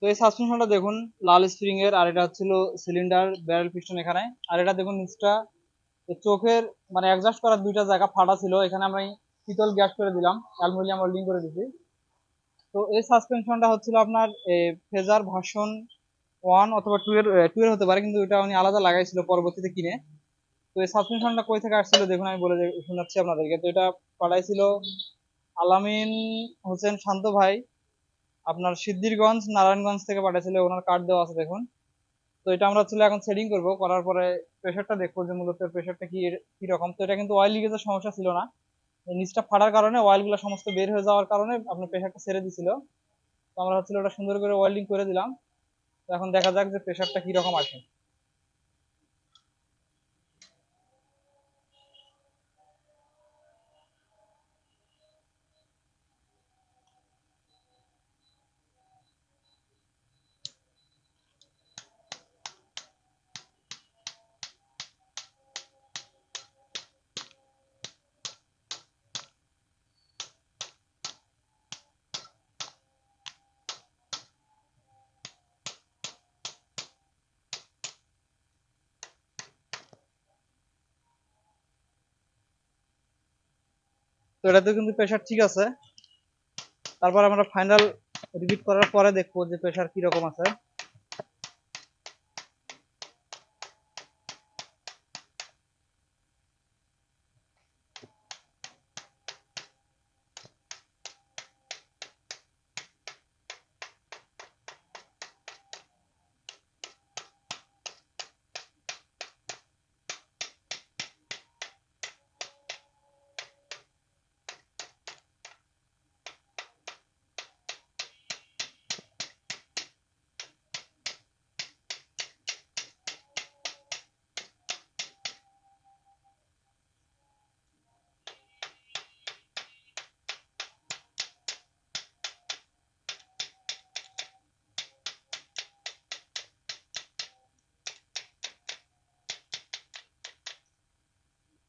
তো এই সাসপেনশনটা দেখুন লাল স্প্রিং এর, আর এটা হচ্ছিল সিলিন্ডার ব্যারেল পিস্টন এখানে। আর এটা দেখুন নিচটা চোখের মানে অ্যাডজাস্ট করার দুইটা জায়গা ফাটা ছিল, এখানে আমি শীতল গ্যাস করে দিলাম, অ্যালুমিনিয়াম ওয়েল্ডিং করে দিছি। তো এই সাসপেনশনটা হচ্ছিল আপনার ফেজার ভার্সন 1 অথবা 2 এর 2 এর হতে পারে, কিন্তু এটা উনি আলাদা লাগাইছিল পরবর্তীতে কিনে। তো এই সাসপেনশনটা কই থেকে আসছিল দেখুন, আমি বলে শোনাচ্ছি আপনাদেরকে। তো এটা পাঠাইছিল আলামিন হোসেন শান্ত ভাই, আপনার সিদ্ধিরগঞ্জ নারায়ণগঞ্জ থেকে পাঠাইছিল, ওনার কার্ড দেওয়া আছে দেখুন। তো এটা আমরা হচ্ছে এখন সেটিং করব, করার পরে প্রেশারটা দেখবো যে মূলত প্রেশারটা কি রকম। তো এটা কিন্তু অয়েল লিকেজের সমস্যা ছিল না, এই নিচটা ফাটার কারণে অয়েল গুলো সমস্ত বের হয়ে যাওয়ার কারণে আপনার প্রেশারটা ছেড়ে দিছিল। তো আমরা হচ্ছে ওটা সুন্দর করে ওয়েল্ডিং করে দিলাম। তো এখন দেখা যাক যে প্রেশারটা কি রকম আসে। তো এটাতে কিন্তু প্রেশার ঠিক আছে। তারপর আমরা ফাইনাল রিপিট করার পরে দেখবো যে প্রেশার কি রকম আছে।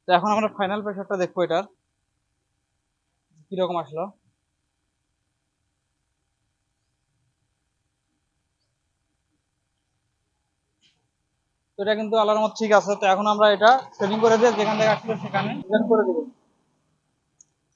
তো এখন আমরা ফাইনাল প্রেশারটা দেখবো এটার কি রকম আসলো। তো এটা কিন্তু আল্লাহর মত ঠিক আছে। তো এখন আমরা এটা সেটিং করে দিয়ে যেখান থেকে আসলে সেখানে রিটার্ন করে দেবো।